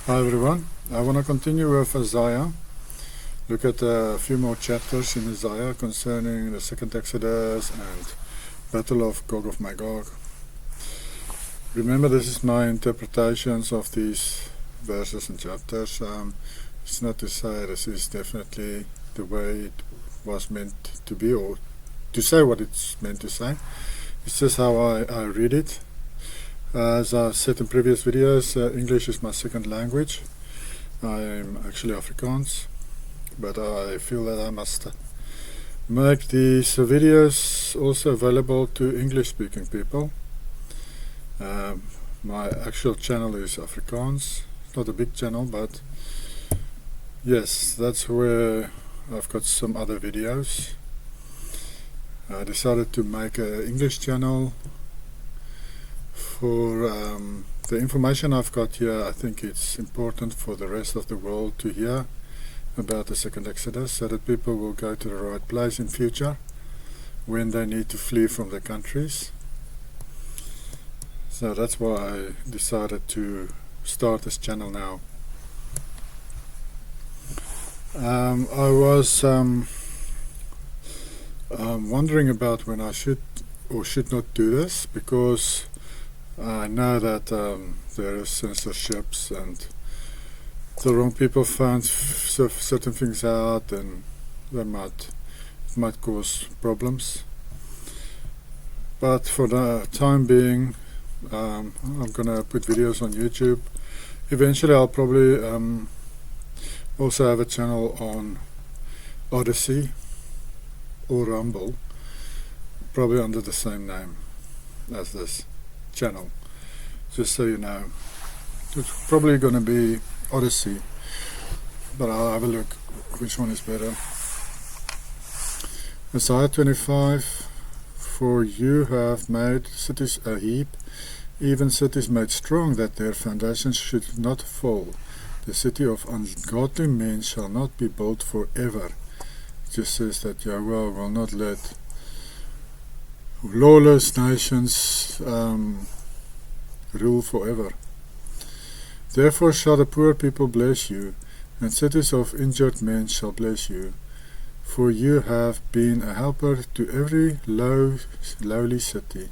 Hi everyone, I want to continue with Isaiah. Look at a few more chapters in Isaiah concerning the second Exodus and Battle of Gog of Magog. Remember, this is my interpretations of these verses and chapters. It's not to say this is definitely the way it was meant to be, or to say what it's meant to say. It's just how I read it. As I said in previous videos, English is my second language. I am actually Afrikaans, but I feel that I must make these videos also available to English speaking people. My actual channel is Afrikaans. It's not a big channel, but yes, that's where I've got some other videos. I decided to make an English channel for the information I've got here. I think it's important for the rest of the world to hear about the second Exodus, so that people will go to the right place in future when they need to flee from their countries. So that's why I decided to start this channel now. I was wondering about when I should or should not do this, because I know that there is censorships and the wrong people find certain things out, and it might cause problems. But for the time being, I'm gonna put videos on YouTube. Eventually I'll probably also have a channel on Odyssey or Rumble, probably under the same name as this channel, just so you know. It's probably going to be Odyssey, but I'll have a look which one is better. Isaiah 25, for you have made cities a heap, even cities made strong, that their foundations should not fall. The city of ungodly men shall not be built forever. It just says that Yahweh will not let lawless nations rule forever. Therefore shall the poor people bless you, and cities of injured men shall bless you. For you have been a helper to every lowly city,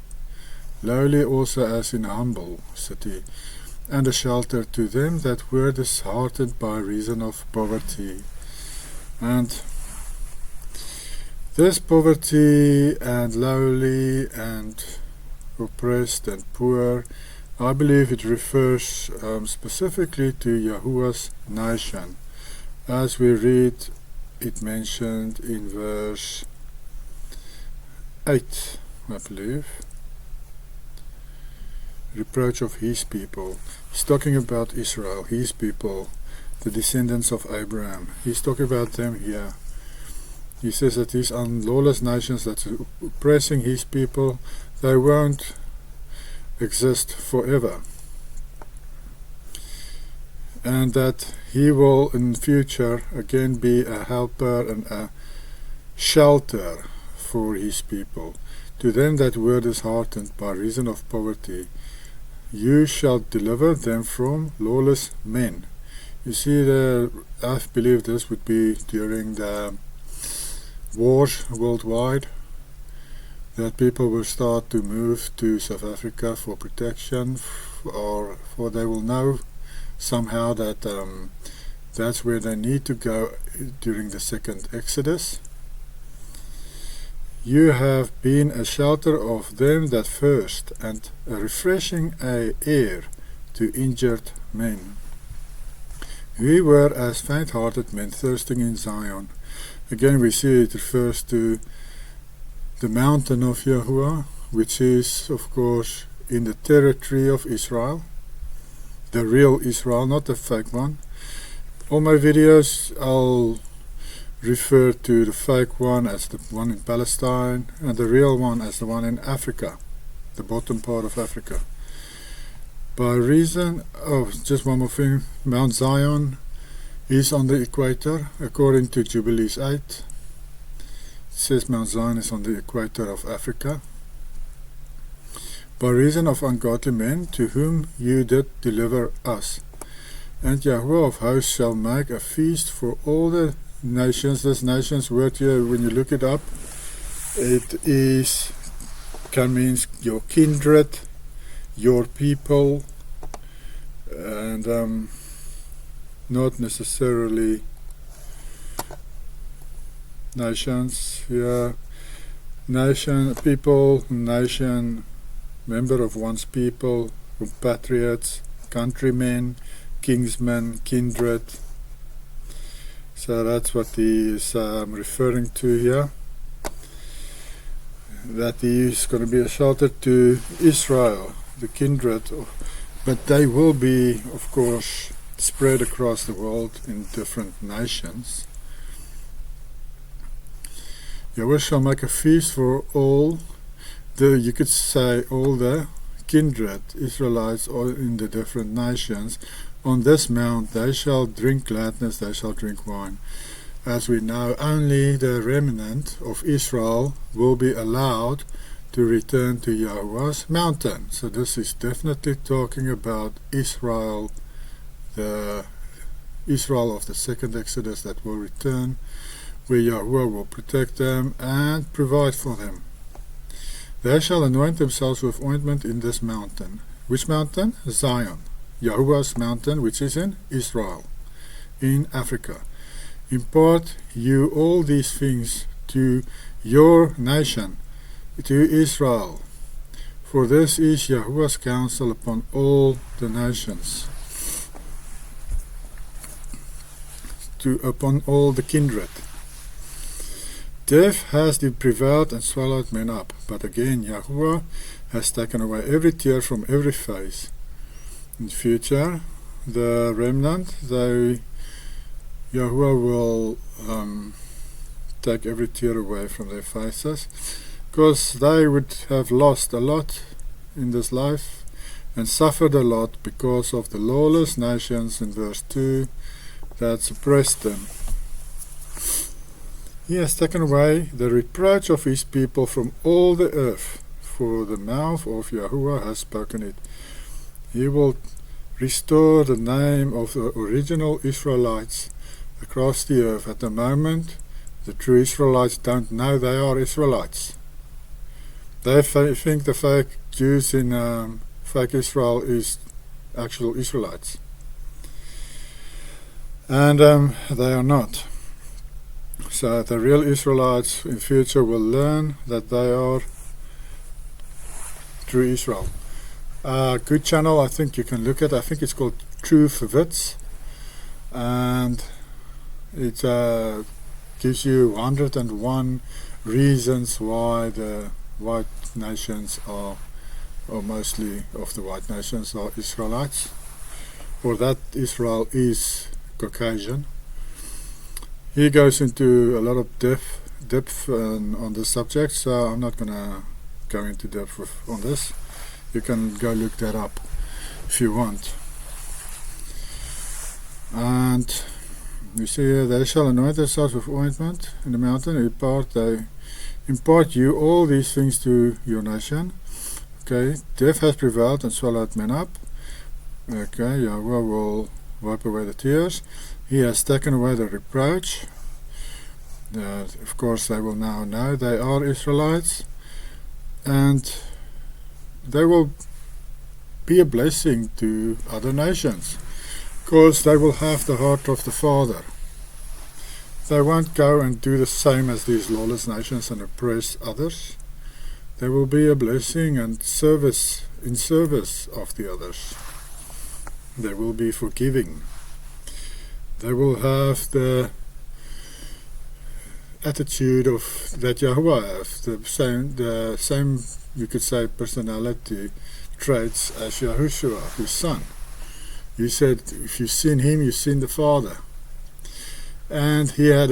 lowly also as in a humble city, and a shelter to them that were disheartened by reason of poverty. And this poverty and lowly and oppressed and poor, I believe it refers specifically to Yahuwah's nation, as we read it mentioned in verse 8, I believe. Reproach of his people. He's talking about Israel, his people, the descendants of Abraham. He's talking about them here. He says that these unlawless nations that's oppressing his people, they won't exist forever, and that he will in future again be a helper and a shelter for his people. To them that were disheartened by reason of poverty, you shall deliver them from lawless men. You see, I believe this would be during the wars worldwide, that people will start to move to South Africa for protection, or for they will know somehow that that's where they need to go during the second Exodus. You have been a shelter of them that thirst, and a refreshing air to injured men. We were as faint-hearted men thirsting in Zion. Again, we see it refers to the mountain of Yahuwah, which is of course in the territory of Israel, the real Israel, not the fake one. All my videos I'll refer to the fake one as the one in Palestine, and the real one as the one in Africa, the bottom part of Africa. By reason of, just one more thing, Mount Zion is on the equator, according to Jubilees 8. It says Mount Zion is on the equator of Africa. By reason of ungodly men, to whom you did deliver us, And Yahuwah of hosts shall make a feast for all the nations. This nations word here, when you look it up, it can mean your kindred, your people, and not necessarily nations. Yeah, nation, people, nation, member of one's people, compatriots, countrymen, kingsmen, kindred. So that's what he is referring to here. That he is going to be a shelter to Israel, the kindred, but they will be, of course, spread across the world in different nations. Yahweh shall make a feast for all the, you could say, all the kindred Israelites all in the different nations. On this mount they shall drink gladness, they shall drink wine. As we know, only the remnant of Israel will be allowed to return to Yahweh's mountain. So this is definitely talking about Israel, the Israel of the second Exodus that will return, where Yahweh will protect them and provide for them. They shall anoint themselves with ointment in this mountain. Which mountain? Zion, Yahweh's mountain, which is in Israel, in Africa. Impart you all these things to your nation, to Israel, for this is Yahuwah's counsel upon all the nations, upon all the kindred. Death has prevailed and swallowed men up, but again Yahuwah has taken away every tear from every face. In future, the remnant, Yahuwah will take every tear away from their faces, because they would have lost a lot in this life and suffered a lot because of the lawless nations in verse 2 that suppressed them. He has taken away the reproach of his people from all the earth, for the mouth of Yahuwah has spoken it. He will restore the name of the original Israelites across the earth. At the moment, the true Israelites don't know they are Israelites. They think the fake Jews in fake Israel is actual Israelites. And they are not. So the real Israelites in future will learn that they are true Israel. Good channel, I think you can look at. I think it's called PRPHET, and it gives you 101 reasons why the white nations are, or mostly of the white nations are Israelites, or that Israel is Caucasian. He goes into a lot of depth on the subject, so I'm not going to go into depth on this. You can go look that up if you want. And we see here, they shall anoint themselves with ointment in the mountain. They impart you all these things to your nation. Okay, death has prevailed and swallowed men up. Okay, Yahweh will wipe away the tears. He has taken away the reproach. Of course, they will now know they are Israelites, and they will be a blessing to other nations, because they will have the heart of the Father. They won't go and do the same as these lawless nations and oppress others. They will be a blessing and in service of the others. They will be forgiving. They will have the attitude of that Yahuwah has, the same you could say personality traits as Yahushua, his son. He said, if you've seen him, you've seen the Father. And he had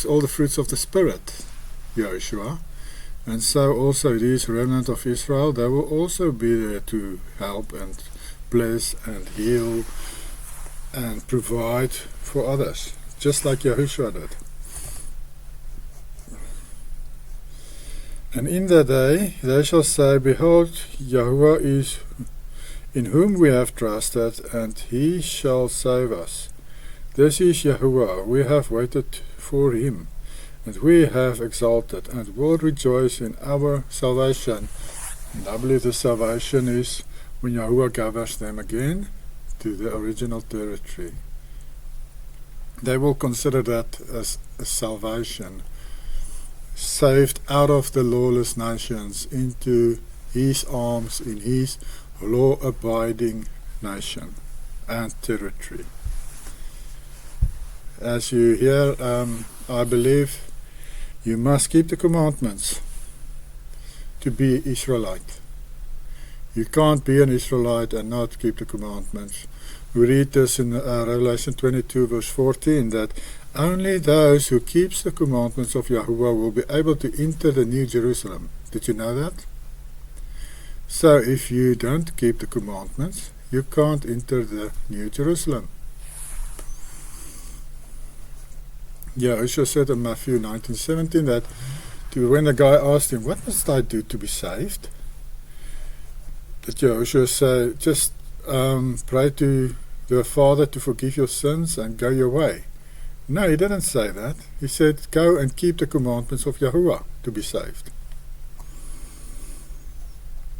all the fruits of the Spirit, Yahushua. And so also these remnant of Israel, they will also be there to help and bless and heal and provide for others, just like Yahushua did. And in that day they shall say, behold, Yahuwah in whom we have trusted, and he shall save us. This is Yahuwah, we have waited for him, and we have exalted, and will rejoice in our salvation. And I believe the salvation is when Yahuwah gathers them again to the original territory. They will consider that as a salvation, saved out of the lawless nations into his arms in his law-abiding nation and territory. As you hear, I believe you must keep the commandments to be Israelite. You can't be an Israelite and not keep the commandments. We read this in Revelation 22 verse 14, that only those who keeps the commandments of Yahuwah will be able to enter the New Jerusalem. Did you know that? So if you don't keep the commandments, you can't enter the New Jerusalem. Yahushua said in Matthew 19:17 that when the guy asked him, what must I do to be saved? That Yahushua said, just pray to the Father to forgive your sins and go your way. No, he didn't say that. He said, go and keep the commandments of Yahuwah to be saved.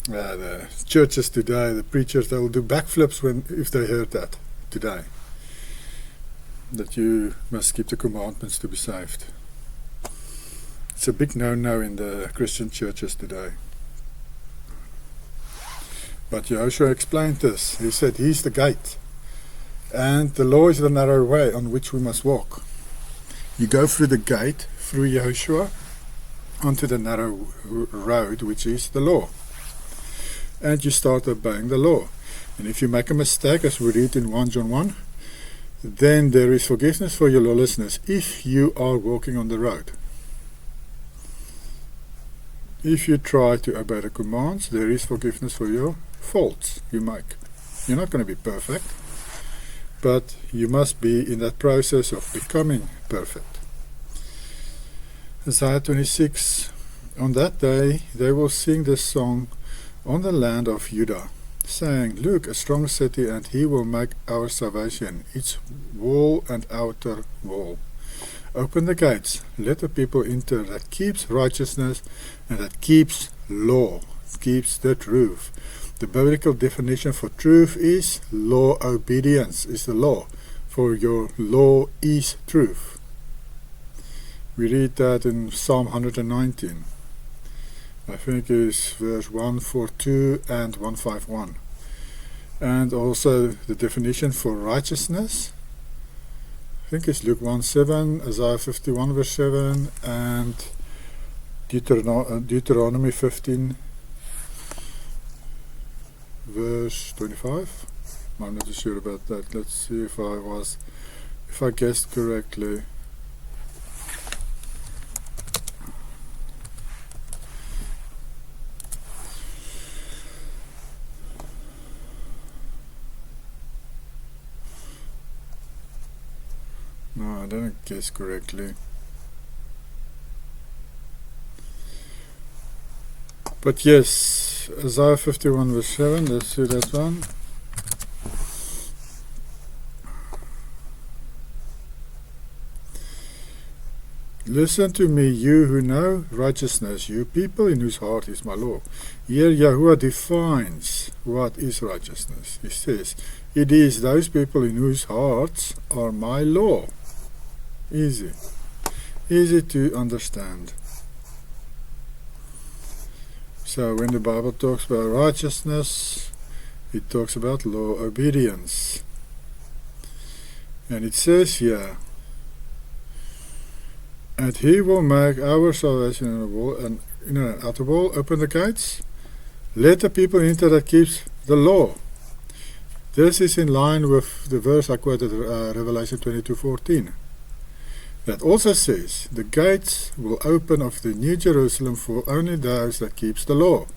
The churches today, the preachers, they will do backflips if they heard that today. That you must keep the commandments to be saved. It's a big no-no in the Christian churches today. But Yahushua explained this. He said, he's the gate. And the law is the narrow way on which we must walk. You go through the gate, through Yahushua, onto the narrow road, which is the law. And you start obeying the law. And if you make a mistake, as we read in 1 John 1, then there is forgiveness for your lawlessness if you are walking on the road. If you try to obey the commands, there is forgiveness for your faults you make. You're not going to be perfect, but you must be in that process of becoming perfect. Isaiah 26, on that day they will sing this song on the land of Judah, saying, look, a strong city, and he will make our salvation, its wall and outer wall. Open the gates, let the people enter that keeps righteousness and that keeps law, keeps the truth. The biblical definition for truth is law obedience, is the law. For your law is truth. We read that in Psalm 119. I think it's verse 142 and 151. And also the definition for righteousness, I think it's Luke 1:7, Isaiah 51 verse 7, and Deuteronomy 15 verse 25. I'm not sure about that. Let's see if I guessed correctly. No, I didn't guess correctly. But yes, Isaiah 51 verse 7, let's see that one. Listen to me, you who know righteousness, you people in whose heart is my law. Here Yahuwah defines what is righteousness. He says, it is those people in whose hearts are my law. Easy to understand. So when the Bible talks about righteousness, it talks about law obedience. And it says here, and he will make our salvation in a wall and in an outer wall, open the gates, let the people enter that keeps the law. This is in line with the verse I quoted, Revelation 22:14. That also says, the gates will open of the New Jerusalem for only those that keeps the law,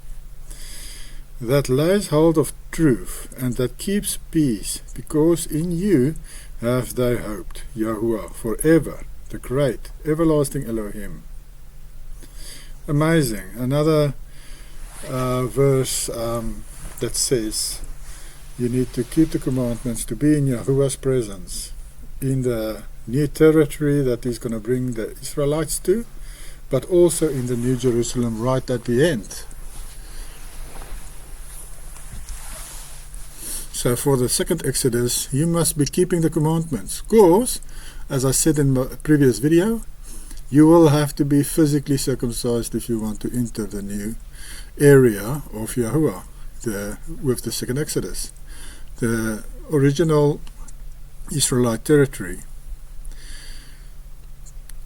that lays hold of truth, and that keeps peace, because in you have they hoped, Yahuwah, forever, the great, everlasting Elohim. Amazing. Another verse that says, you need to keep the commandments to be in Yahuwah's presence, in the new territory that he's going to bring the Israelites to, but also in the New Jerusalem right at the end. So for the second Exodus, you must be keeping the commandments, because, as I said in my previous video, you will have to be physically circumcised if you want to enter the new area of Yahuwah with the second Exodus, the original Israelite territory.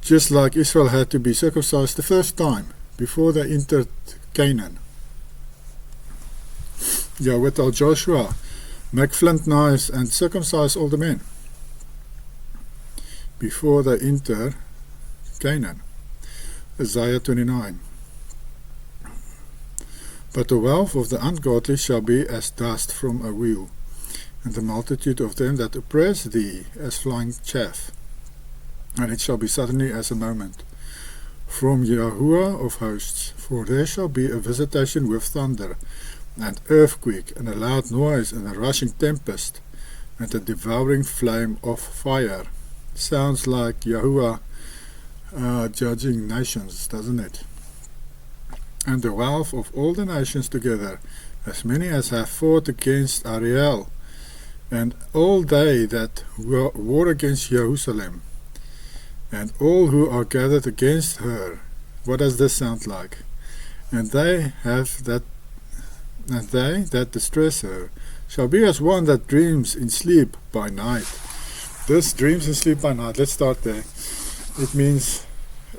Just like Israel had to be circumcised the first time before they entered Canaan. Yahweh told Joshua, make flint knives and circumcise all the men before they enter Canaan. Isaiah 29. But the wealth of the ungodly shall be as dust from a wheel, and the multitude of them that oppress thee as flying chaff. And it shall be suddenly as a moment from Yahuwah of hosts, for there shall be a visitation with thunder, and earthquake, and a loud noise, and a rushing tempest, and a devouring flame of fire. Sounds like Yahuwah judging nations, doesn't it? And the wealth of all the nations together, as many as have fought against Ariel, and all they that war against Jerusalem, and all who are gathered against her. What does this sound like? And they that distress her shall be as one that dreams in sleep by night. This dreams in sleep by night, let's start there. It means,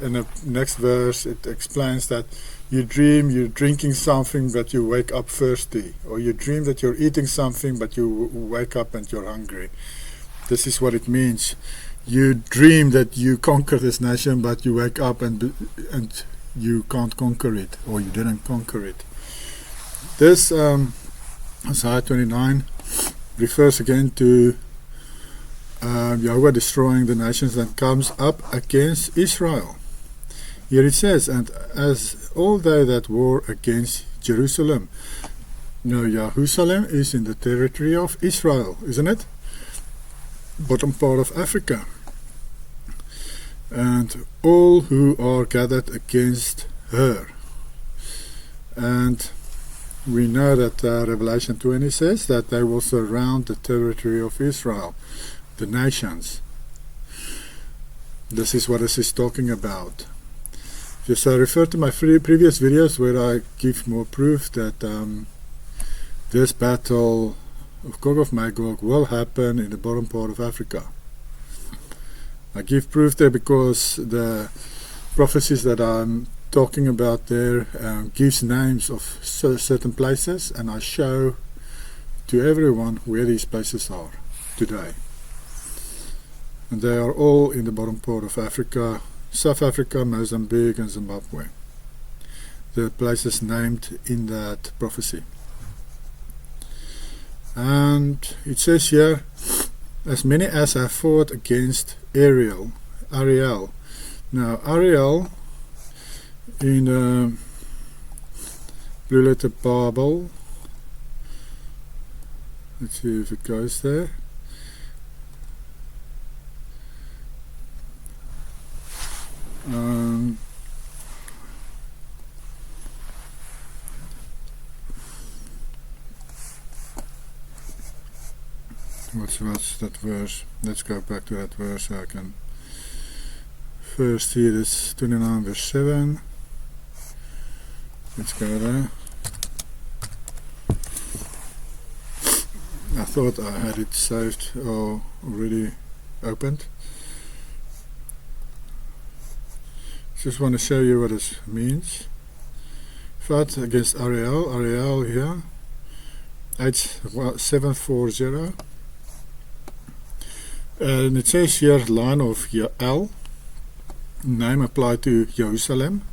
in the next verse, it explains that you dream you're drinking something but you wake up thirsty, or you dream that you're eating something but you wake up and you're hungry. This is what it means. You dream that you conquer this nation, but you wake up and you can't conquer it, or you didn't conquer it. This Isaiah 29 refers again to Yahweh destroying the nations that comes up against Israel. Here it says, and as all they that war against Jerusalem. Now Jerusalem is in the territory of Israel, isn't it? Bottom part of Africa. And all who are gathered against her. And we know that Revelation 20 says that they will surround the territory of Israel, the nations. This is what this is talking about. Just I refer to my previous videos where I give more proof that this battle of Gog of Magog will happen in the bottom part of Africa. I give proof there because the prophecies that I'm talking about there gives names of certain places, and I show to everyone where these places are today. And they are all in the bottom part of Africa, South Africa, Mozambique and Zimbabwe. The places named in that prophecy. And it says here, as many as have fought against Ariel. Now Ariel in Blue Letter Bible, let's see if it goes there. What's that verse? Let's go back to that verse so I can first see this 29 verse 7. Let's go there. I thought I had it saved or already opened. Just want to show you what it means. Fight against Ariel here, 8740. And it says here, line of Yael, name applied to Jerusalem,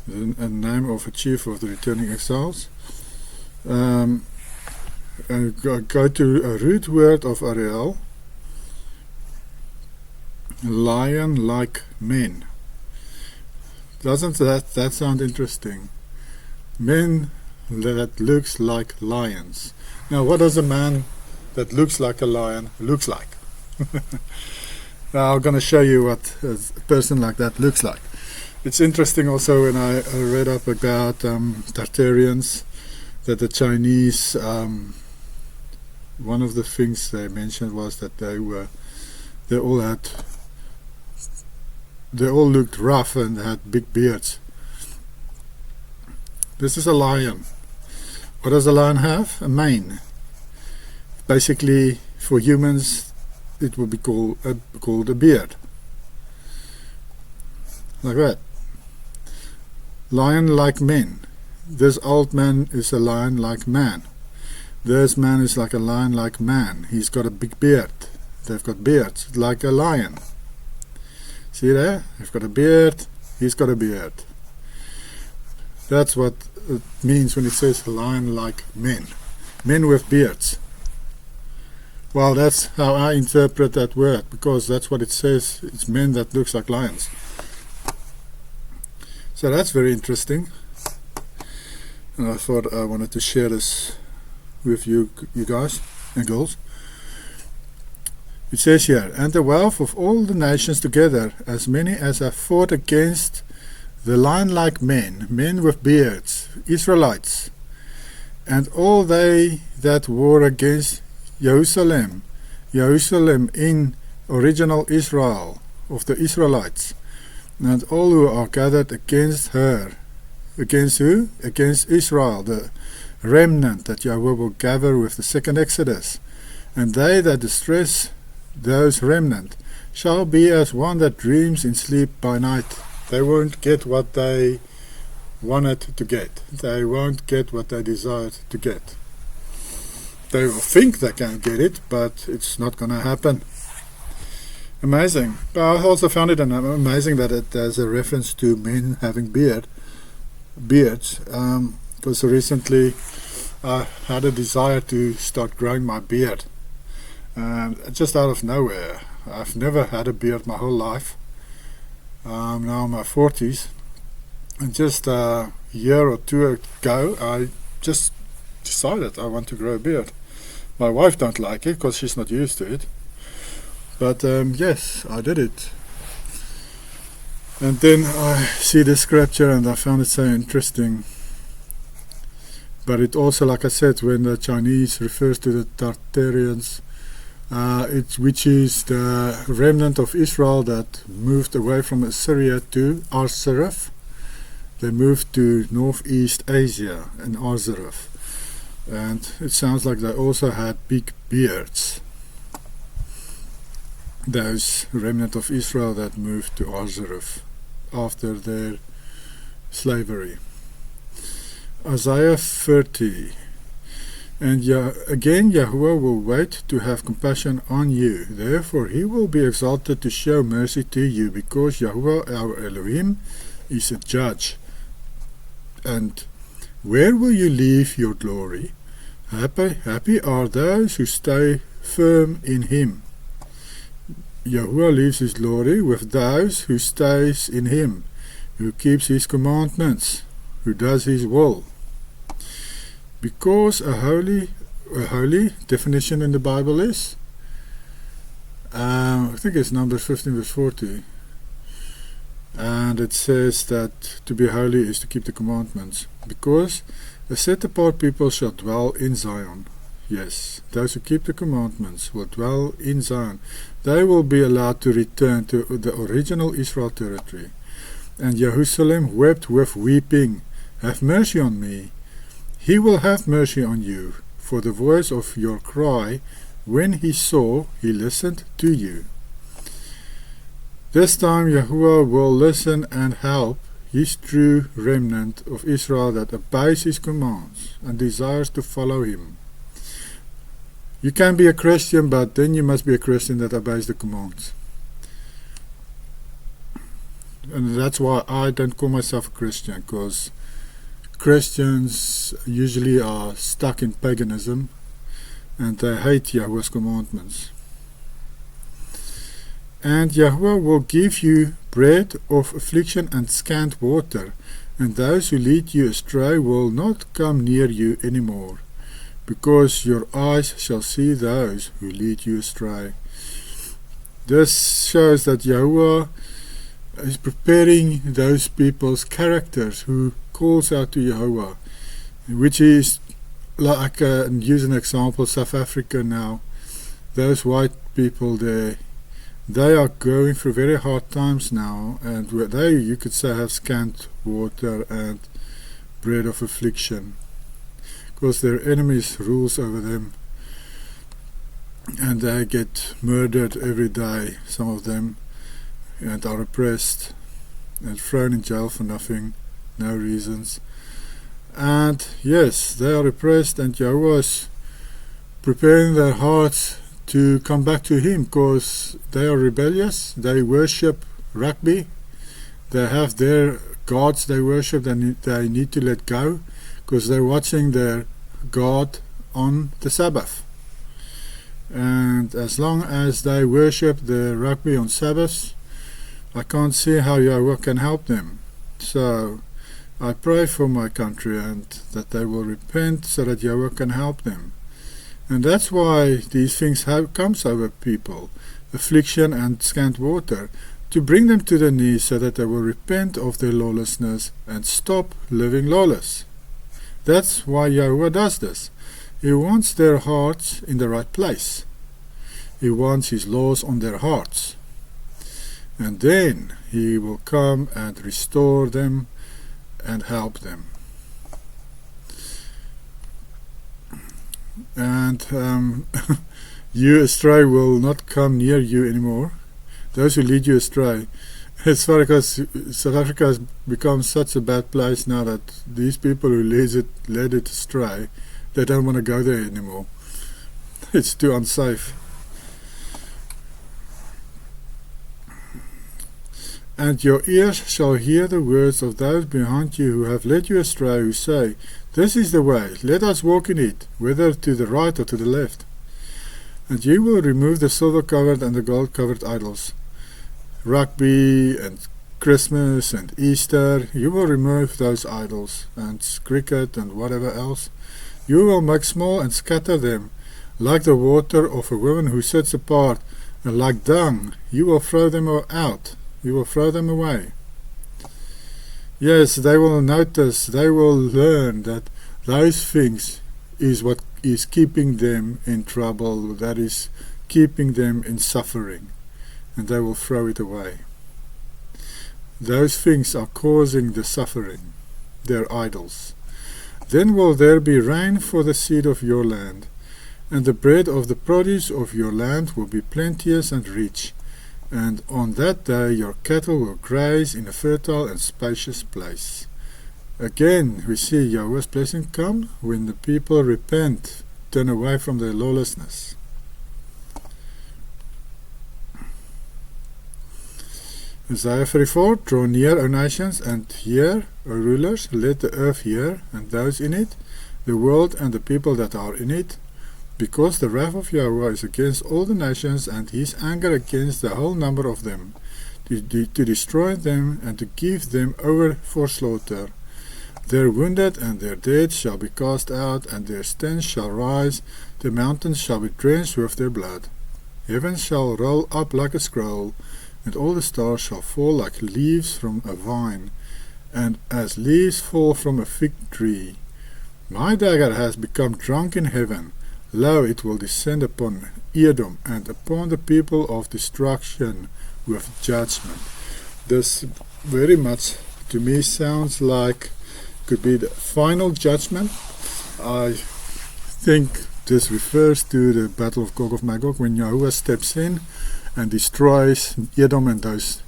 a name of a chief of the returning exiles. And go to a root word of Ariel, lion like men. Doesn't that sound interesting? Men that looks like lions. Now, what does a man that looks like a lion looks like? Now, I'm going to show you what a person like that looks like. It's interesting also when I read up about Tartarians, that the Chinese, one of the things they mentioned was that they all looked rough and had big beards. This is a lion. What does a lion have? A mane. Basically, for humans, it would be called a beard. Like that. Lion like men. This old man is a lion like man. This man is like a lion like man. He's got a big beard. They've got beards like a lion. See there? They've got a beard. He's got a beard. That's what it means when it says lion like men. Men with beards. Well, that's how I interpret that word, because that's what it says. It's men that looks like lions. So that's very interesting. And I thought I wanted to share this with you guys and girls. It says here, and the wealth of all the nations together, as many as have fought against the lion-like men, men with beards, Israelites, and all they that war against Jerusalem in original Israel, of the Israelites, and all who are gathered against her. Against who? Against Israel, the remnant that Yahweh will gather with the second Exodus. And they that distress those remnant shall be as one that dreams in sleep by night. They won't get what they wanted to get. They won't get what they desired to get. They will think they can get it, but it's not going to happen. Amazing. But I also found it amazing that it has a reference to men having beards. Because recently I had a desire to start growing my beard. Just out of nowhere. I've never had a beard my whole life. Now in my 40s. And just a year or two ago, I just decided I want to grow a beard. My wife don't like it because she's not used to it. But yes, I did it. And then I see the scripture and I found it so interesting. But it also, like I said, when the Chinese refers to the Tartarians, which is the remnant of Israel that moved away from Assyria to Arzareth. They moved to Northeast Asia in Arzareth. And it sounds like they also had big beards. Those remnant of Israel that moved to Arzareth after their slavery. Isaiah 30. And again Yahuwah will wait to have compassion on you. Therefore he will be exalted to show mercy to you, because Yahuwah our Elohim is a judge. And where will you leave your glory? Happy are those who stay firm in him. Yahuwah leaves his glory with those who stays in him, who keeps his commandments, who does his will. Because a holy definition in the Bible is, I think it's Numbers 15 verse 40, and it says that to be holy is to keep the commandments. Because a set apart people shall dwell in Zion. Yes, those who keep the commandments will dwell in Zion. They will be allowed to return to the original Israel territory. And Jerusalem wept with weeping, have mercy on me. He will have mercy on you, for the voice of your cry, when he saw, he listened to you. This time Yahuwah will listen and help his true remnant of Israel that obeys his commands and desires to follow him. You can be a Christian, but then you must be a Christian that obeys the commands. And that's why I don't call myself a Christian, because Christians usually are stuck in paganism and they hate Yahweh's commandments. And Yahuwah will give you bread of affliction and scant water, and those who lead you astray will not come near you anymore. because your eyes shall see those who lead you astray. This shows that Yahweh is preparing those people's characters who calls out to Yahweh, which is like, use an example, South Africa now. Those white people there, they are going through very hard times now, and they, you could say, have scant water and bread of affliction, because their enemies rules over them, and they get murdered every day, some of them, and are oppressed and thrown in jail for nothing, no reasons. And yes, they are oppressed, and Yahweh is preparing their hearts to come back to Him, because they are rebellious. They worship rugby. They have their gods they worship, and they need to let go, because they're watching their God on the Sabbath. And as long as they worship the rugby on Sabbaths, I can't see how Yahweh can help them. So I pray for my country, and that they will repent so that Yahweh can help them. And that's why these things comes over people, affliction and scant water, to bring them to their knees so that they will repent of their lawlessness and stop living lawless. That's why Yahweh does this. He wants their hearts in the right place. He wants His laws on their hearts. And then He will come and restore them and help them. And you astray will not come near you anymore. Those who lead you astray. It's funny because South Africa has become such a bad place now that these people who led it astray, they don't want to go there anymore. It's too unsafe. And your ears shall hear the words of those behind you who have led you astray, who say, This is the way, let us walk in it, whether to the right or to the left. And you will remove the silver-covered and the gold-covered idols. Rugby and Christmas and Easter, you will remove those idols, and cricket and whatever else. You will make small and scatter them, like the water of a woman who sits apart, and like dung, you will throw them out. You will throw them away. Yes, they will notice, they will learn that those things is what is keeping them in trouble, that is keeping them in suffering, and they will throw it away. Those things are causing the suffering, their idols. Then will there be rain for the seed of your land, and the bread of the produce of your land will be plenteous and rich, and on that day your cattle will graze in a fertile and spacious place. Again, we see Yahweh's blessing come when the people repent, turn away from their lawlessness. Isaiah 34, Draw near, O nations, and hear, O rulers, let the earth hear, and those in it, the world and the people that are in it, because the wrath of Yahweh is against all the nations, and His anger against the whole number of them, to destroy them and to give them over for slaughter. Their wounded and their dead shall be cast out, and their stench shall rise, the mountains shall be drenched with their blood. Heaven shall roll up like a scroll, and all the stars shall fall like leaves from a vine, and as leaves fall from a fig tree. My dagger has become drunk in heaven. Lo, it will descend upon Edom, and upon the people of destruction with judgment. This very much to me sounds like could be the final judgment. I think this refers to the Battle of Gog of Magog, when Yahuwah steps in and destroys Edom and those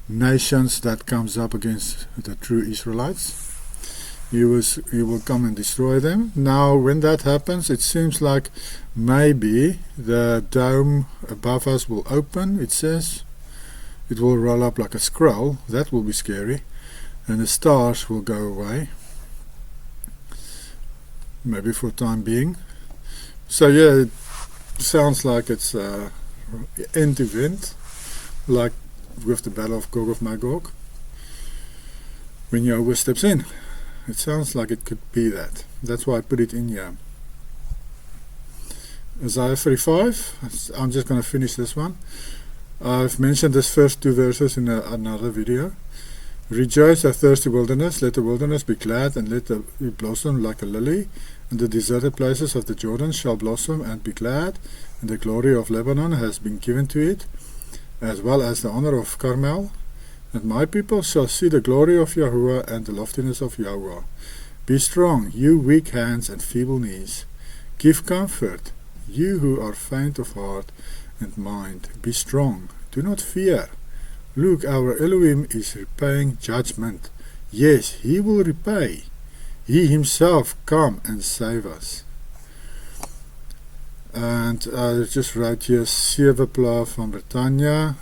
nations that comes up against the true Israelites. He will come and destroy them. Now, when that happens, it seems like maybe the dome above us will open, it says. It will roll up like a scroll. That will be scary. And the stars will go away. Maybe for the time being. So yeah, it sounds like it's an end event, like with the Battle of Gog of Magog, when Yahweh steps in. It sounds like it could be that. That's why I put it in here. Isaiah 35. I'm just going to finish this one. I've mentioned this first two verses in another video. Rejoice, O thirsty wilderness, let the wilderness be glad, and let it blossom like a lily, and the deserted places of the Jordan shall blossom and be glad, and the glory of Lebanon has been given to it, as well as the honor of Carmel. And my people shall see the glory of Yahuwah and the loftiness of Yahuwah. Be strong, you weak hands and feeble knees. Give comfort, you who are faint of heart and mind. Be strong, do not fear. Look, our Elohim is repaying judgment. Yes, he will repay. He himself come and save us. And I just wrote here, Sewe Pla van Britannia.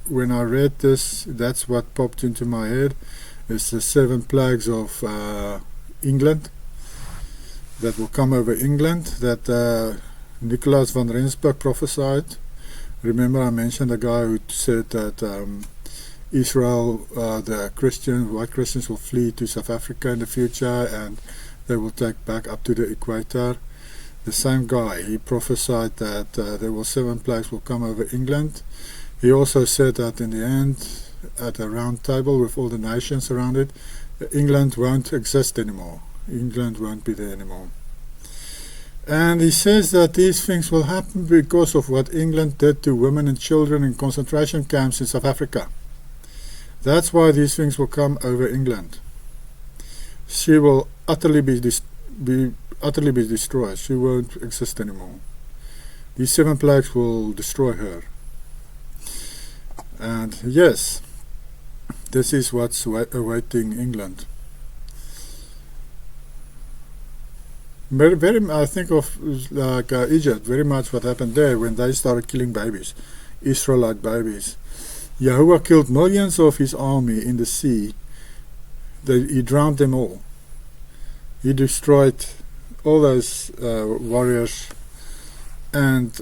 When I read this, that's what popped into my head. It's the 7 plagues of England that will come over England, that Nicholas van Rensburg prophesied. Remember, I mentioned a guy who said that Israel, the white Christians will flee to South Africa in the future, and they will take back up to the equator. The same guy, he prophesied that there will 7 plagues will come over England. He also said that in the end, at a round table with all the nations around it, England won't exist anymore. England won't be there anymore. And he says that these things will happen because of what England did to women and children in concentration camps in South Africa. That's why these things will come over England. She will utterly be destroyed. She won't exist anymore. These 7 plagues will destroy her. And yes, this is what's awaiting England. Very, I think of like Egypt, very much what happened there when they started killing babies, Israelite babies. Yahuwah killed millions of his army in the sea. He drowned them all. He destroyed all those warriors and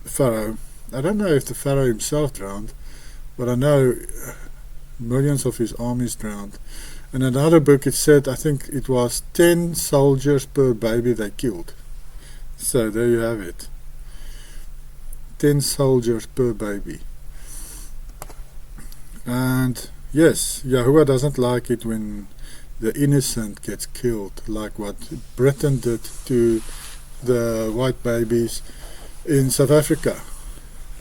Pharaoh. I don't know if the Pharaoh himself drowned, but I know millions of his armies drowned. In another book it said, I think it was 10 soldiers per baby they killed. So there you have it. 10 soldiers per baby. And yes, Yahuwah doesn't like it when the innocent gets killed, like what Britain did to the white babies in South Africa.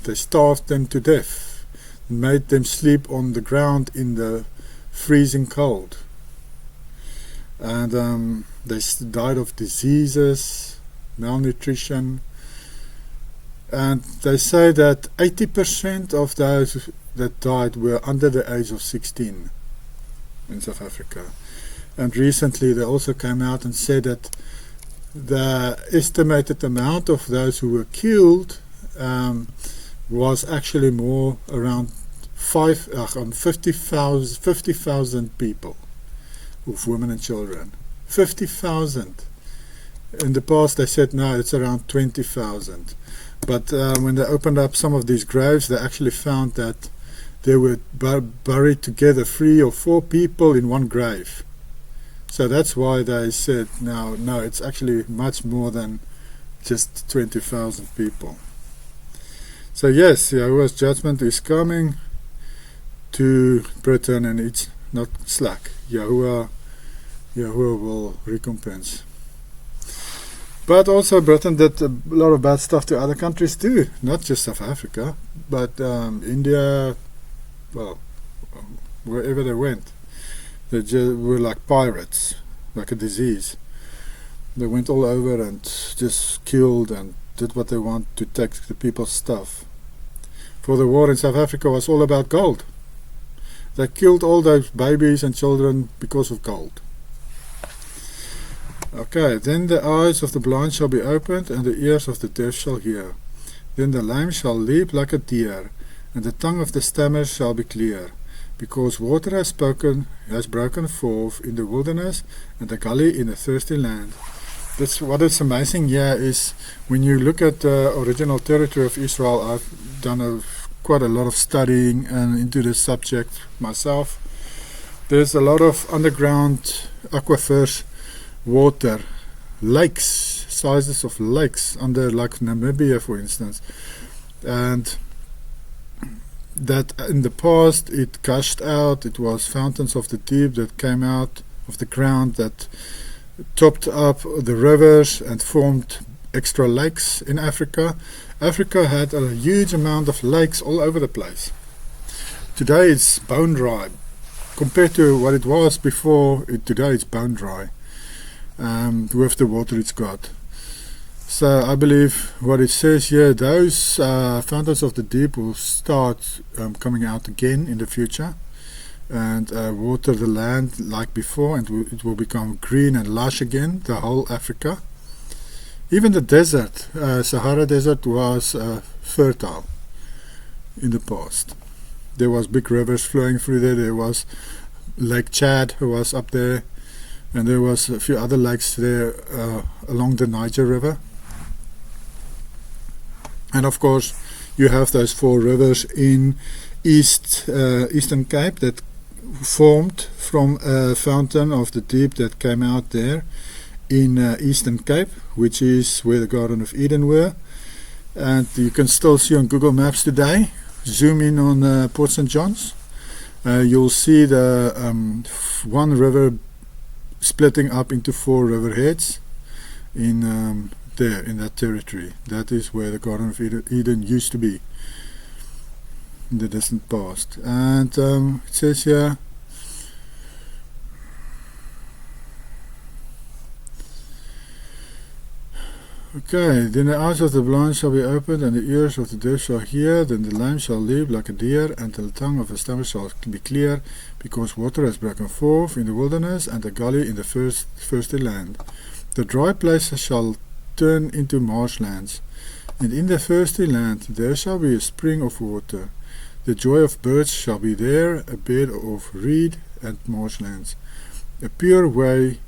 They starved them to death, made them sleep on the ground in the freezing cold, and they died of diseases, malnutrition, and they say that 80% of those that died were under the age of 16 in South Africa. And recently they also came out and said that the estimated amount of those who were killed was actually more around 50,000 people, of women and children. 50,000. In the past they said no, it's around 20,000. But when they opened up some of these graves, they actually found that they were buried together, 3 or 4 people in one grave. So that's why they said no, it's actually much more than just 20,000 people. So yes, Yahuwah's judgment is coming to Britain, and it's not slack. Yahuwah will recompense. But also Britain did a lot of bad stuff to other countries too, not just South Africa, but India, well, wherever they went. They just were like pirates, like a disease. They went all over and just killed and did what they want to take the people's stuff. For the war in South Africa was all about gold. They killed all those babies and children because of gold. Okay, then the eyes of the blind shall be opened, and the ears of the deaf shall hear. Then the lame shall leap like a deer, and the tongue of the stammers shall be clear. Because water has broken forth in the wilderness, and the gully in the thirsty land. That's what is amazing here is when you look at the original territory of Israel. I've done quite a lot of studying and into this subject myself. There's a lot of underground aquifers, water, lakes, sizes of lakes under, like Namibia for instance, and that in the past it gushed out. It was fountains of the deep that came out of the ground that topped up the rivers and formed extra lakes in Africa. Africa had a huge amount of lakes all over the place. Today it's bone dry compared to what it was before. Today it's bone dry with the water it's got. So I believe what it says here, those fountains of the deep will start coming out again in the future and water the land like before, and it will become green and lush again, the whole Africa. Even the desert, Sahara Desert, was fertile in the past. There was big rivers flowing through there. There was Lake Chad who was up there, and there was a few other lakes there along the Niger River. And of course you have those 4 rivers in Eastern Cape that formed from a fountain of the deep that came out there in Eastern Cape, which is where the Garden of Eden were. And you can still see on Google Maps today. Zoom in on Port St. John's. You'll see the one river splitting up into 4 riverheads in there in that territory. That is where the Garden of Eden used to be in the distant past. And it says here, okay, then the eyes of the blind shall be opened, and the ears of the deaf shall hear. Then the lame shall leap like a deer, and the tongue of a stammerer shall be clear, because water has broken forth in the wilderness, and a gully in the thirsty land. The dry places shall turn into marshlands, and in the thirsty land there shall be a spring of water. The joy of birds shall be there, a bed of reed and marshlands. A pure way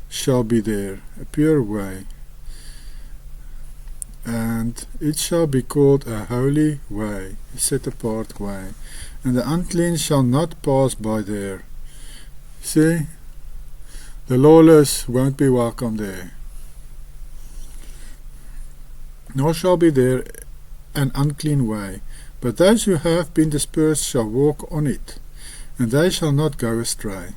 shall be there, a pure way, and it shall be called a holy way, a set apart way, and the unclean shall not pass by there. See, the lawless won't be welcome there. Nor shall be there an unclean way, but those who have been dispersed shall walk on it, and they shall not go astray.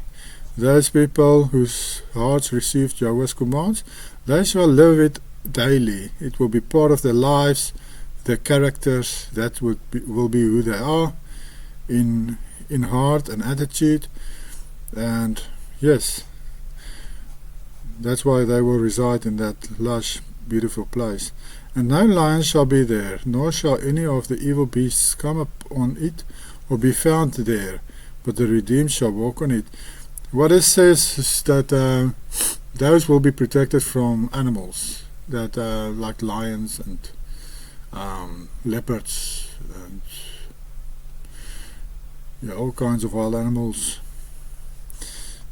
Those people whose hearts received Yahweh's commands, they shall live it daily. It will be part of their lives, their characters. That will be who they are in heart and attitude. And yes, that's why they will reside in that lush, beautiful place. And no lion shall be there, nor shall any of the evil beasts come up on it, or be found there, but the redeemed shall walk on it. What it says is that those will be protected from animals, that like lions and leopards and all kinds of wild animals.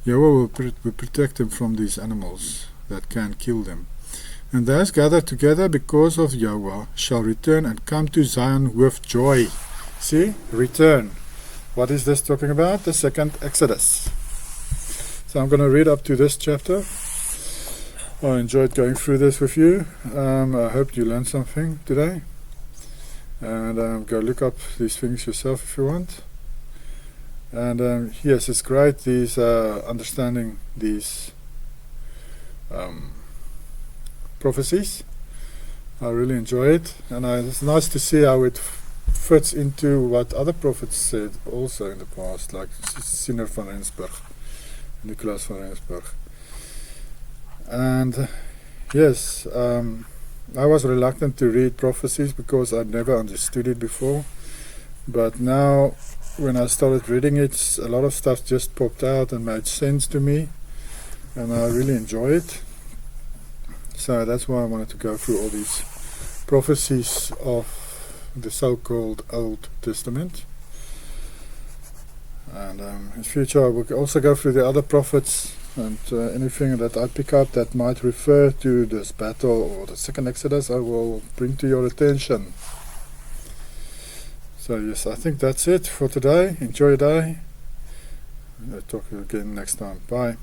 Yahweh will protect them from these animals that can kill them. And those gathered together because of Yahweh shall return and come to Zion with joy. See, return. What is this talking about? The second Exodus. So I'm going to read up to this chapter. I enjoyed going through this with you. I hope you learned something today. And go look up these things yourself if you want. And yes, it's great, these understanding these prophecies. I really enjoy it, and it's nice to see how it fits into what other prophets said also in the past, like Sinner van Rensburg, Nicholas van Rensburg. And yes, I was reluctant to read prophecies because I'd never understood it before, but now when I started reading it, a lot of stuff just popped out and made sense to me, and I really enjoy it. So that's why I wanted to go through all these prophecies of the so-called Old Testament. And in future I will also go through the other prophets, and anything that I pick up that might refer to this battle or the second Exodus I will bring to your attention. So yes, I think that's it for today. Enjoy your day. I'll talk to you again next time. Bye.